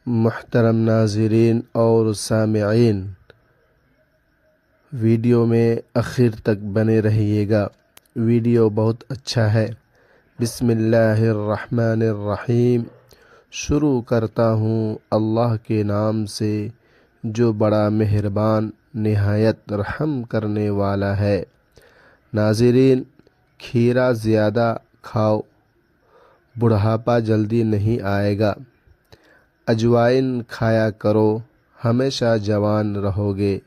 محترم ناظرین اور سامعین، ویڈیو میں آخر تک بنے رہیے گا، ویڈیو بہت اچھا ہے۔ بسم اللہ الرحمن الرحیم۔ شروع کرتا ہوں اللہ کے نام سے جو بڑا مہربان نہایت رحم کرنے والا ہے۔ ناظرین، کھیرا زیادہ کھاؤ، بڑھاپا جلدی نہیں آئے گا۔ اجوائن کھایا کرو، ہمیشہ جوان رہو گے۔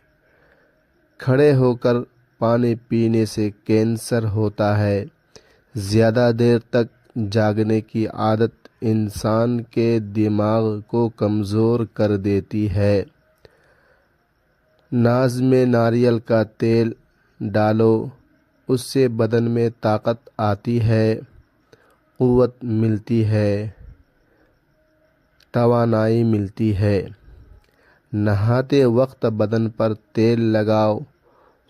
کھڑے ہو کر پانی پینے سے کینسر ہوتا ہے۔ زیادہ دیر تک جاگنے کی عادت انسان کے دماغ کو کمزور کر دیتی ہے۔ ناز میں ناریل کا تیل ڈالو، اس سے بدن میں طاقت آتی ہے، قوت ملتی ہے، توانائی ملتی ہے۔ نہاتے وقت بدن پر تیل لگاؤ،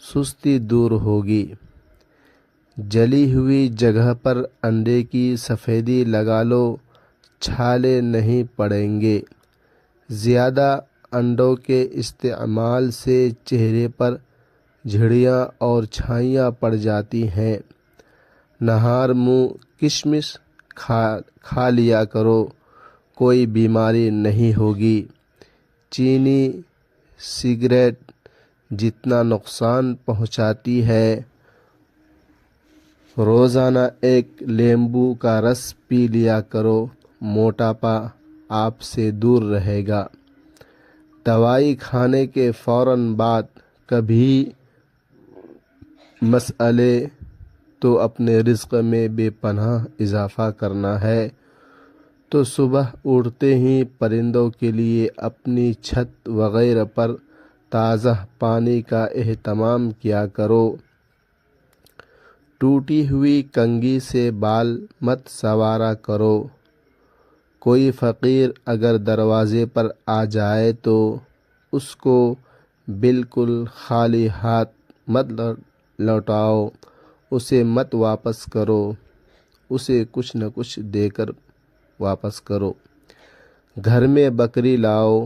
سستی دور ہوگی۔ جلی ہوئی جگہ پر انڈے کی سفیدی لگا لو، چھالے نہیں پڑیں گے۔ زیادہ انڈوں کے استعمال سے چہرے پر جھڑیاں اور چھائیاں پڑ جاتی ہیں۔ نہار منہ کشمش کھا لیا کرو، کوئی بیماری نہیں ہوگی۔ چینی سگریٹ جتنا نقصان پہنچاتی ہے، روزانہ ایک لیمبو کا رس پی لیا کرو، موٹاپا آپ سے دور رہے گا۔ دوائی کھانے کے فوراً بعد کبھی مسئلے تو اپنے رزق میں بے پناہ اضافہ کرنا ہے تو صبح اٹھتے ہی پرندوں کے لیے اپنی چھت وغیرہ پر تازہ پانی کا اہتمام کیا کرو۔ ٹوٹی ہوئی کنگھی سے بال مت سنوارا کرو۔ کوئی فقیر اگر دروازے پر آ جائے تو اس کو بالکل خالی ہاتھ مت لوٹاؤ، اسے مت واپس کرو، اسے کچھ نہ کچھ دے کر واپس کرو۔ گھر میں بکری لاؤ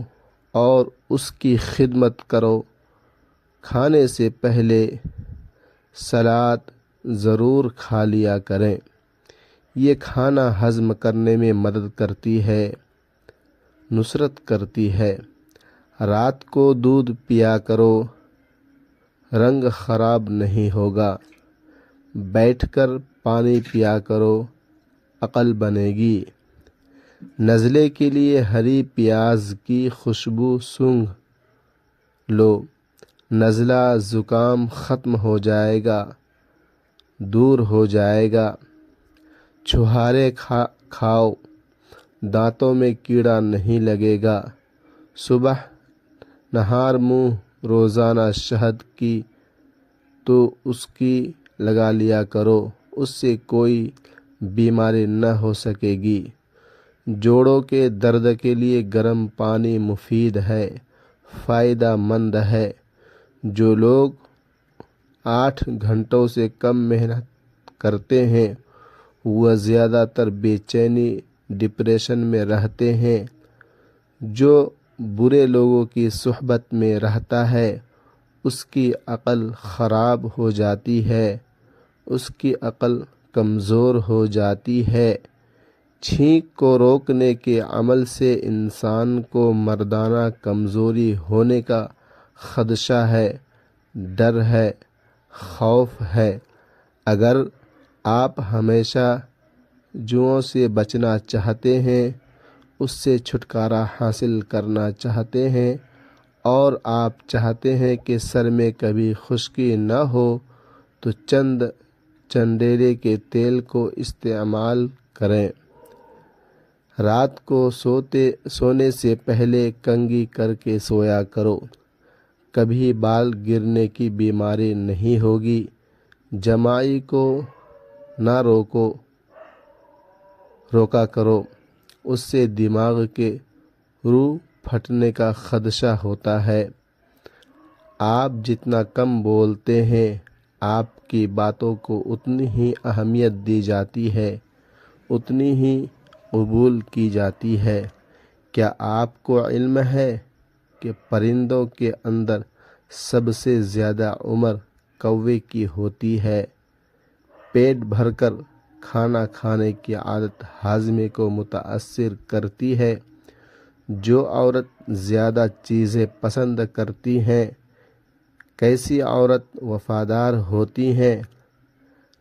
اور اس کی خدمت کرو۔ کھانے سے پہلے سلاد ضرور کھا لیا کریں، یہ کھانا ہضم کرنے میں مدد کرتی ہے، نصرت کرتی ہے۔ رات کو دودھ پیا کرو، رنگ خراب نہیں ہوگا۔ بیٹھ کر پانی پیا کرو، عقل بنے گی۔ نزلے کے لیے ہری پیاز کی خوشبو سونگھ لو، نزلہ زکام ختم ہو جائے گا، دور ہو جائے گا۔ چھہارے کھاؤ، دانتوں میں کیڑا نہیں لگے گا۔ صبح نہار منہ روزانہ شہد کی تو اس کی لگا لیا کرو، اس سے کوئی بیماری نہ ہو سکے گی۔ جوڑوں کے درد کے لیے گرم پانی مفید ہے، فائدہ مند ہے۔ جو لوگ 8 گھنٹوں سے کم محنت کرتے ہیں وہ زیادہ تر بے چینی ڈپریشن میں رہتے ہیں۔ جو برے لوگوں کی صحبت میں رہتا ہے اس کی عقل خراب ہو جاتی ہے، اس کی عقل کمزور ہو جاتی ہے۔ چھینک کو روکنے کے عمل سے انسان کو مردانہ کمزوری ہونے کا خدشہ ہے، ڈر ہے، خوف ہے۔ اگر آپ ہمیشہ جوؤں سے بچنا چاہتے ہیں، اس سے چھٹکارا حاصل کرنا چاہتے ہیں اور آپ چاہتے ہیں کہ سر میں کبھی خشکی نہ ہو تو چنڈیلے کے تیل کو استعمال کریں۔ رات کو سونے سے پہلے کنگھی کر کے سویا کرو، کبھی بال گرنے کی بیماری نہیں ہوگی۔ جمائی کو نہ روکا کرو، اس سے دماغ کے روح پھٹنے کا خدشہ ہوتا ہے۔ آپ جتنا کم بولتے ہیں آپ کی باتوں کو اتنی ہی اہمیت دی جاتی ہے، اتنی ہی قبول کی جاتی ہے۔ کیا آپ کو علم ہے کہ پرندوں کے اندر سب سے زیادہ عمر کوے کی ہوتی ہے؟ پیٹ بھر کر کھانا کھانے کی عادت ہاضمے کو متاثر کرتی ہے۔ جو عورت زیادہ چیزیں پسند کرتی ہیں، کیسی عورت وفادار ہوتی ہیں؟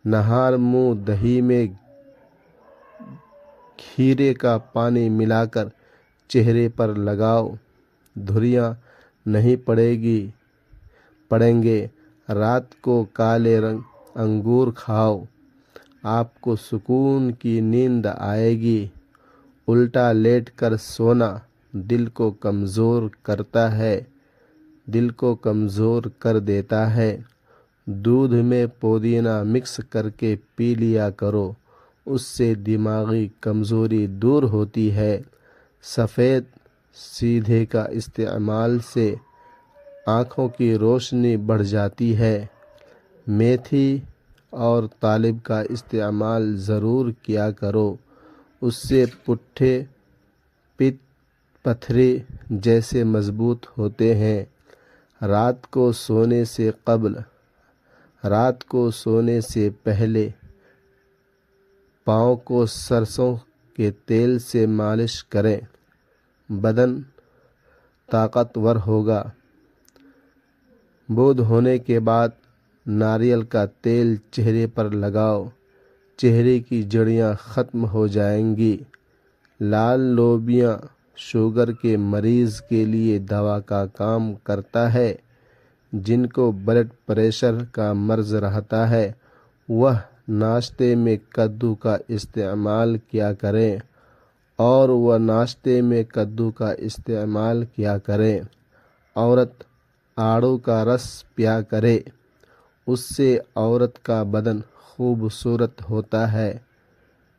نہار منہ دہی میں کھیرے کا پانی ملا کر چہرے پر لگاؤ، دھریاں نہیں پڑیں گے۔ رات کو کالے رنگ انگور کھاؤ، آپ کو سکون کی نیند آئے گی۔ الٹا لیٹ کر سونا دل کو کمزور کر دیتا ہے۔ دودھ میں پودینہ مکس کر کے پی لیا کرو، اس سے دماغی کمزوری دور ہوتی ہے۔ سفید سیدھے کا استعمال سے آنکھوں کی روشنی بڑھ جاتی ہے۔ میتھی اور طالب کا استعمال ضرور کیا کرو، اس سے پٹھے پتھری جیسے مضبوط ہوتے ہیں۔ رات کو سونے سے پہلے پاؤں کو سرسوں کے تیل سے مالش کریں، بدن طاقتور ہوگا۔ بدھ ہونے کے بعد ناریل کا تیل چہرے پر لگاؤ، چہرے کی جھریاں ختم ہو جائیں گی۔ لال لوبیا شوگر کے مریض کے لیے دوا کا کام کرتا ہے۔ جن کو بلڈ پریشر کا مرض رہتا ہے وہ ناشتے میں کدو کا استعمال کیا کریں۔ عورت آڑو کا رس پیا کرے، اس سے عورت کا بدن خوبصورت ہوتا ہے،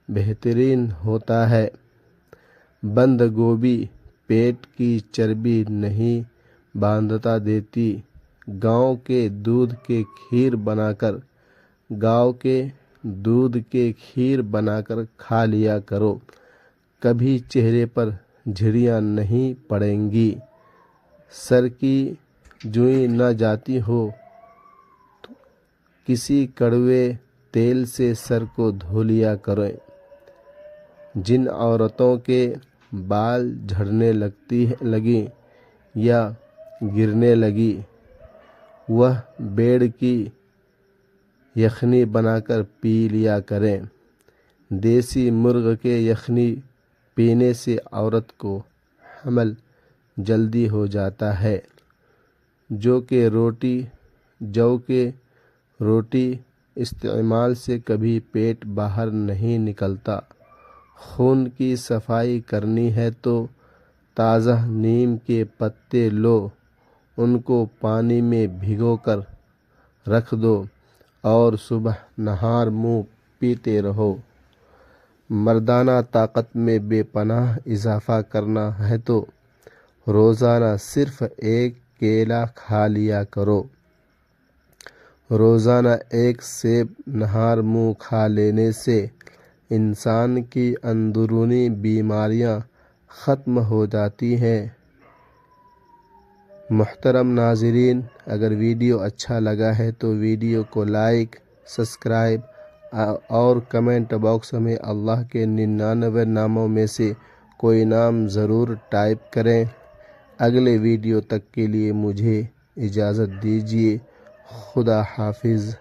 بہترین ہوتا ہے۔ بند گوبھی پیٹ کی چربی نہیں باندھتا دیتی۔ گاؤں کے دودھ کے کھیر بنا کر کھا لیا کرو، کبھی چہرے پر جھریاں نہیں پڑیں گی۔ سر کی جوئیں نہ جاتی ہو تو کسی کڑوے تیل سے سر کو دھو لیا کریں۔ جن عورتوں کے بال جھڑنے لگیں یا گرنے لگی، وہ بیڑ کی یخنی بنا کر پی لیا کریں۔ دیسی مرغ کے یخنی پینے سے عورت کو حمل جلدی ہو جاتا ہے۔ جو کہ روٹی استعمال سے کبھی پیٹ باہر نہیں نکلتا۔ خون کی صفائی کرنی ہے تو تازہ نیم کے پتے لو، ان کو پانی میں بھگو کر رکھ دو اور صبح نہار منہ پیتے رہو۔ مردانہ طاقت میں بے پناہ اضافہ کرنا ہے تو روزانہ صرف ایک کیلا کھا لیا کرو۔ روزانہ ایک سیب نہار منہ کھا لینے سے انسان کی اندرونی بیماریاں ختم ہو جاتی ہیں۔ محترم ناظرین، اگر ویڈیو اچھا لگا ہے تو ویڈیو کو لائک، سبسکرائب اور کمنٹ باکس میں اللہ کے 99 ناموں میں سے کوئی نام ضرور ٹائپ کریں۔ اگلے ویڈیو تک کے لیے مجھے اجازت دیجیے۔ خدا حافظ۔